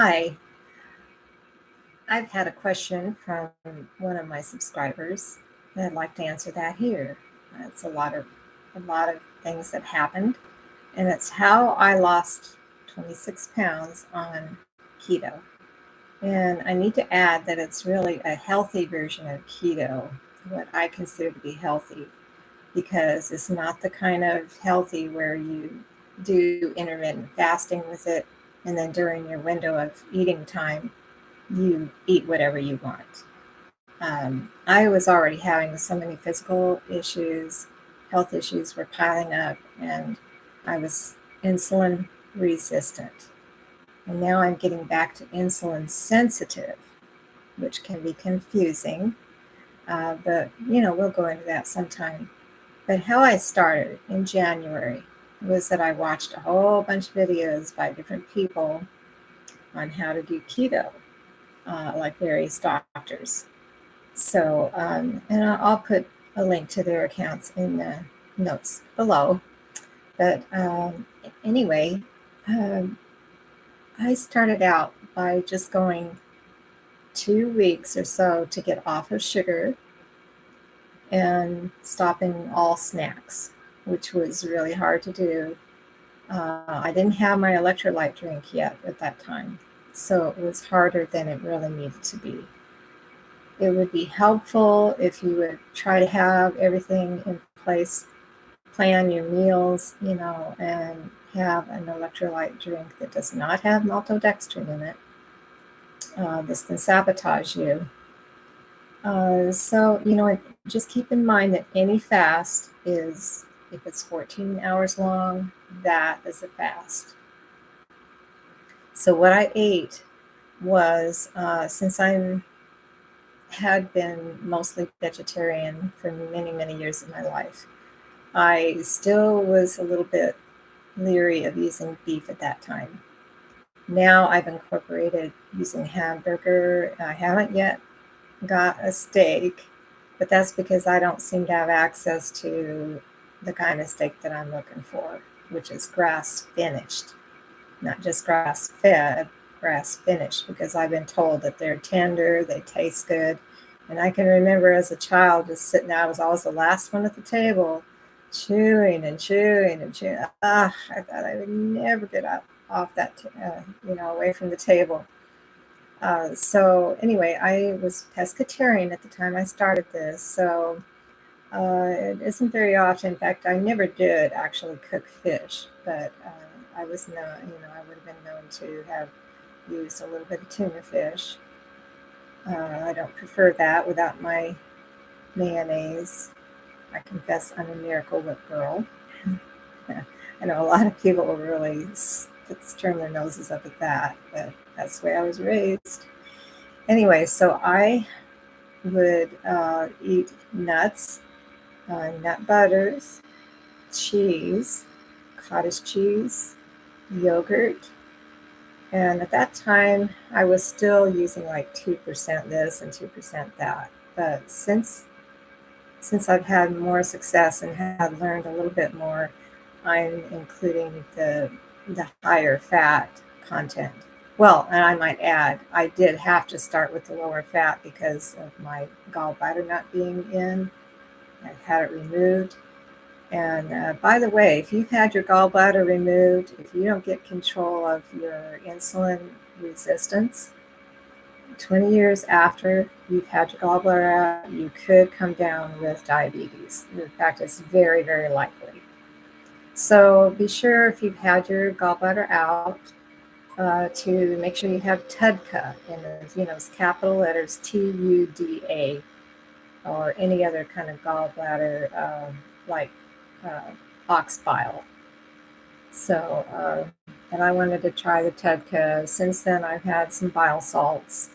Hi, I've had a question from one of my subscribers, and I'd like to answer that here. It's a lot of things that happened, and it's how I lost 26 pounds on keto. And I need to add that it's really a healthy version of keto, what I consider to be healthy, because it's not the kind of healthy where you do intermittent fasting with it, and then during your window of eating time you eat whatever you want. I was already having so many physical issues, health issues were piling up, and I was insulin resistant. And now I'm getting back to insulin sensitive, which can be confusing, but we'll go into that sometime. But how I started in January was that I watched a whole bunch of videos by different people on how to do keto, like various doctors. So, and I'll put a link to their accounts in the notes below. But anyway, um, I started out by just going 2 weeks or so to get off of sugar and stopping all snacks, which was really hard to do. I didn't have my electrolyte drink yet at that time, so it was harder than it really needed to be. It would be helpful if you would try to have everything in place, plan your meals, and have an electrolyte drink that does not have maltodextrin in it. This can sabotage you. Just keep in mind that any fast is, if it's 14 hours long, that is a fast. So what I ate was, since I had been mostly vegetarian for many, many years of my life, I still was a little bit leery of using beef at that time. Now I've incorporated using hamburger. I haven't yet got a steak, but that's because I don't seem to have access to the kind of steak that I'm looking for, which is grass finished, not just grass fed, grass finished, because I've been told that they're tender, they taste good. And I can remember as a child just sitting there, I was always the last one at the table, chewing and chewing and chewing. I thought I would never get up off that, away from the table. So anyway, I was pescatarian at the time I started this. So it isn't very often. In fact, I never did actually cook fish, but I was known, I would have been known to have used a little bit of tuna fish. I don't prefer that without my mayonnaise. I confess I'm a Miracle Whip girl. I know a lot of people will really turn their noses up at that, but that's the way I was raised. Anyway, so I would eat nuts, nut butters, cheese, cottage cheese, yogurt. And at that time, I was still using like 2% this and 2% that. But since I've had more success and have learned a little bit more, I'm including the higher fat content. Well, and I might add, I did have to start with the lower fat because of my gallbladder not being in. I had it removed. And by the way, if you've had your gallbladder removed, if you don't get control of your insulin resistance, 20 years after you've had your gallbladder out, you could come down with diabetes. In fact, it's very, very likely. So be sure if you've had your gallbladder out to make sure you have TUDCA in those, it's capital letters TUDA, or any other kind of gallbladder like ox bile. So, and I wanted to try the TUDCA. Since then, I've had some bile salts.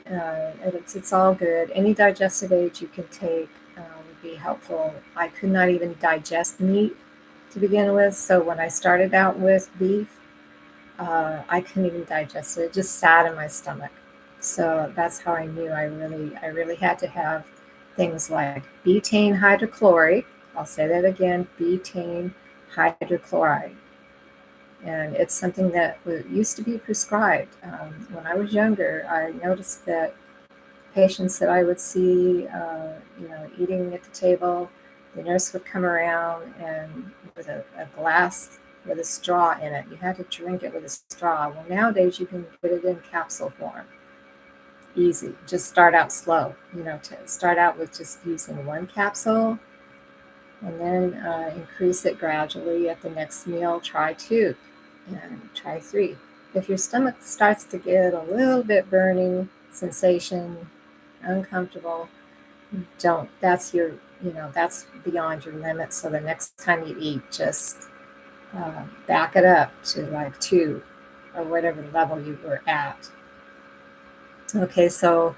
It's all good. Any digestive aid you can take would be helpful. I could not even digest meat to begin with. So when I started out with beef, I couldn't even digest it. It just sat in my stomach. So that's how I knew I really had to have things like betaine hydrochloride. I'll say that again, betaine hydrochloride. And it's something that used to be prescribed. When I was younger, I noticed that patients that I would see, eating at the table, the nurse would come around and with a glass with a straw in it. You had to drink it with a straw. Well, nowadays you can put it in capsule form. Easy. Just start out slow. To start out with just using one capsule, and then increase it gradually. At the next meal, try two, and try three. If your stomach starts to get a little bit burning sensation, uncomfortable, don't, that's beyond your limit. So the next time you eat, just back it up to like two or whatever level you were at. Okay, so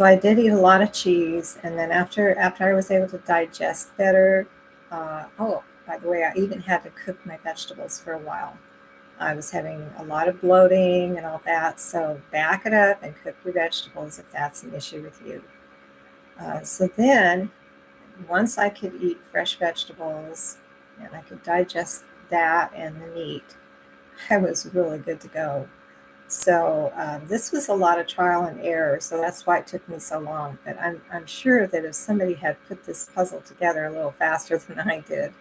I did eat a lot of cheese, and then after I was able to digest better, oh, by the way, I even had to cook my vegetables for a while. I was having a lot of bloating and all that, so back it up and cook your vegetables if that's an issue with you. So then, once I could eat fresh vegetables and I could digest that and the meat, I was really good to go. So this was a lot of trial and error, so that's why it took me so long. But I'm sure that if somebody had put this puzzle together a little faster than I did,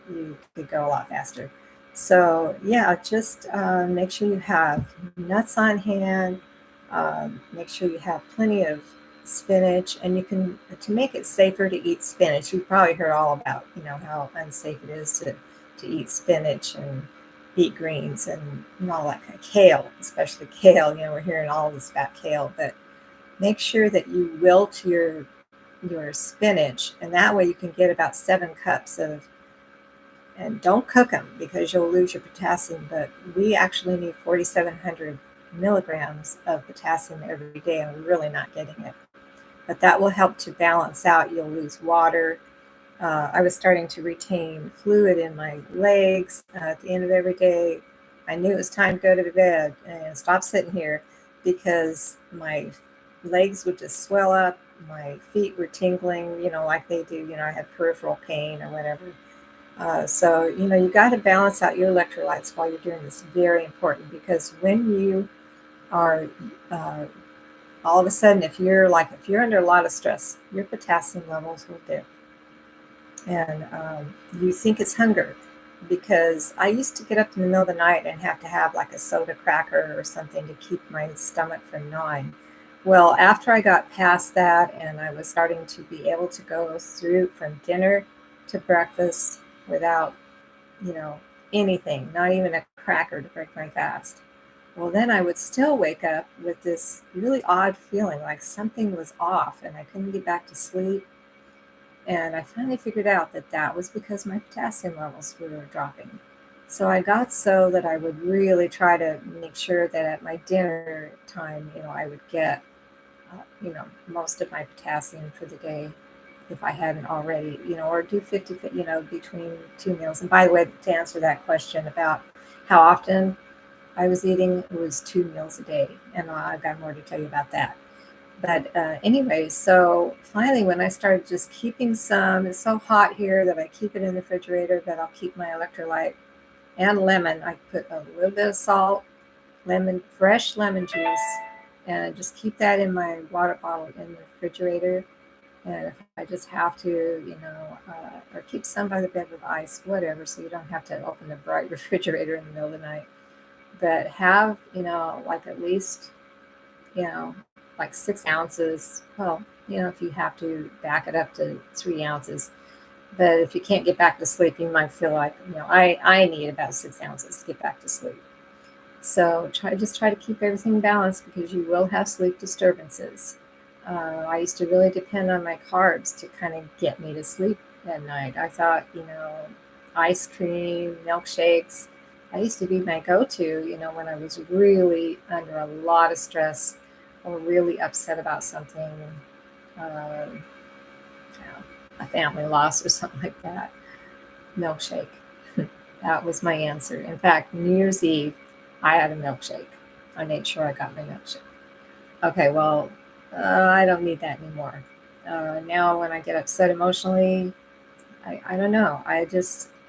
you could go a lot faster. So yeah, just make sure you have nuts on hand. Make sure you have plenty of spinach, and you can, to make it safer to eat spinach. You've probably heard all about how unsafe it is to eat spinach and eat greens and all that kind of kale, especially kale. We're hearing all this about kale, but make sure that you wilt your spinach, and that way you can get about 7 cups of, and don't cook them because you'll lose your potassium, but we actually need 4,700 milligrams of potassium every day, and we're really not getting it. But that will help to balance out. You'll lose water. I was starting to retain fluid in my legs at the end of every day. I knew it was time to go to bed and stop sitting here because my legs would just swell up. My feet were tingling, like they do. I had peripheral pain or whatever. So, you got to balance out your electrolytes while you're doing this. Very important, because when you are all of a sudden, if you're under a lot of stress, your potassium levels will dip, and you think it's hunger. Because I used to get up in the middle of the night and have to have like a soda cracker or something to keep my stomach from gnawing. Well, after I got past that and I was starting to be able to go through from dinner to breakfast without, you know, anything, not even a cracker to break my fast. Well, then I would still wake up with this really odd feeling like something was off and I couldn't get back to sleep. And I finally figured out that that was because my potassium levels were dropping. So I got so that I would really try to make sure that at my dinner time, I would get, most of my potassium for the day if I hadn't already, or do 50, between two meals. And by the way, to answer that question about how often I was eating, it was 2 meals a day. And I've got more to tell you about that. But anyway, so finally, when I started just keeping some, it's so hot here that I keep it in the refrigerator, but I'll keep my electrolyte and lemon. I put a little bit of salt, fresh lemon juice, and just keep that in my water bottle in the refrigerator. And if I just have to, or keep some by the bed with ice, whatever, so you don't have to open the bright refrigerator in the middle of the night. But have, like at least, like 6 ounces. Well, if you have to back it up to 3 ounces. But if you can't get back to sleep, you might feel like, I need about 6 ounces to get back to sleep. So try to keep everything balanced because you will have sleep disturbances. I used to really depend on my carbs to kind of get me to sleep at night. I thought, ice cream, milkshakes, I used to be my go-to, when I was really under a lot of stress or really upset about something, uh, a family loss or something like that. Milkshake. That was my answer. In fact, New Year's Eve, I had a milkshake. I made sure I got my milkshake. Okay, well, I don't need that anymore. Now, when I get upset emotionally, I don't know.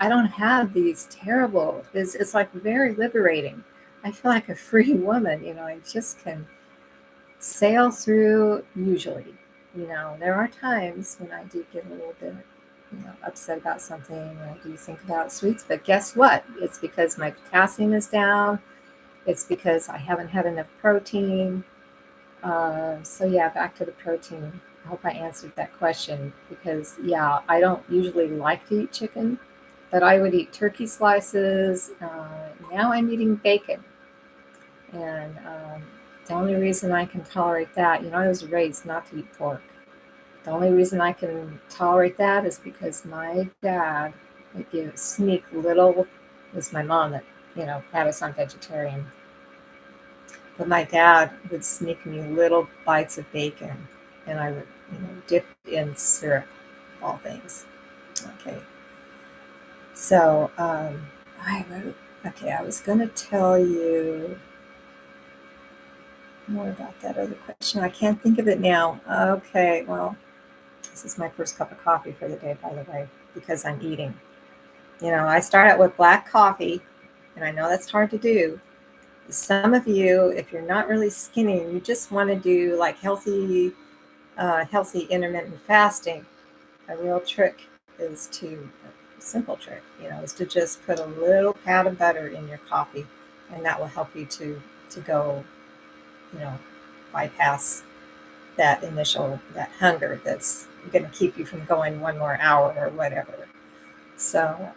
I don't have these terrible, it's like very liberating. I feel like a free woman, I just can sail through usually. There are times when I do get a little bit, upset about something, and I do think about sweets, but guess what? It's because my potassium is down. It's because I haven't had enough protein. So yeah, back to the protein. I hope I answered that question because yeah, I don't usually like to eat chicken, but I would eat turkey slices. Now I'm eating bacon, and the only reason I can tolerate that, I was raised not to eat pork. The only reason I can tolerate that is because my dad would sneak little. It was my mom that had us on vegetarian. But my dad would sneak me little bites of bacon, and I would, dip in syrup, of all things. Okay, so I wrote. Okay, I was going to tell you more about that other question. I can't think of it now. Okay, well, this is my first cup of coffee for the day, by the way, because I'm eating. I start out with black coffee, and I know that's hard to do. Some of you, if you're not really skinny and you just want to do like healthy intermittent fasting, a real trick is a simple trick, is to just put a little pat of butter in your coffee, and that will help you to go, you know, bypass that hunger that's going to keep you from going one more hour or whatever. So,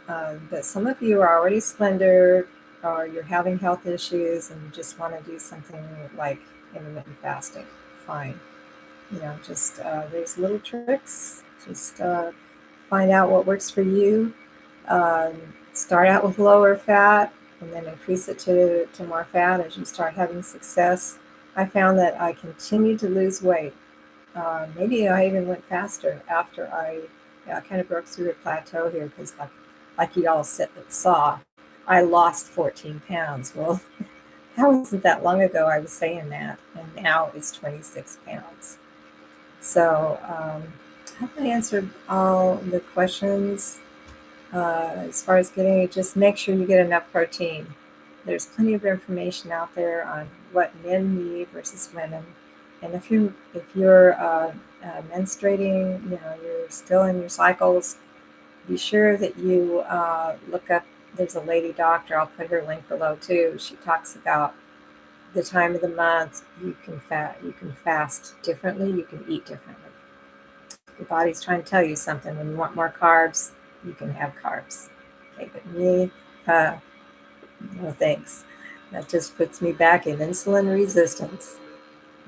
but some of you are already slender, or you're having health issues, and you just want to do something like intermittent fasting. Fine. Just there's little tricks. Just find out what works for you. Start out with lower fat and then increase it to more fat as you start having success. I found that I continued to lose weight. Maybe I even went faster after I kind of broke through a plateau here because, like you all saw, I lost 14 pounds. Well, that wasn't that long ago I was saying that, and now it's 26 pounds. So I hope I answered all the questions. As far as getting it, just make sure you get enough protein. There's plenty of information out there on what men need versus women. And if you're menstruating, you're still in your cycles, be sure that you look up. There's a lady doctor. I'll put her link below too. She talks about the time of the month. You can fast differently. You can eat differently. Your body's trying to tell you something. When you want more carbs, you can have carbs. Okay, but me, uh, no thanks. That just puts me back in insulin resistance.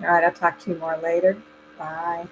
All right, I'll talk to you more later. Bye.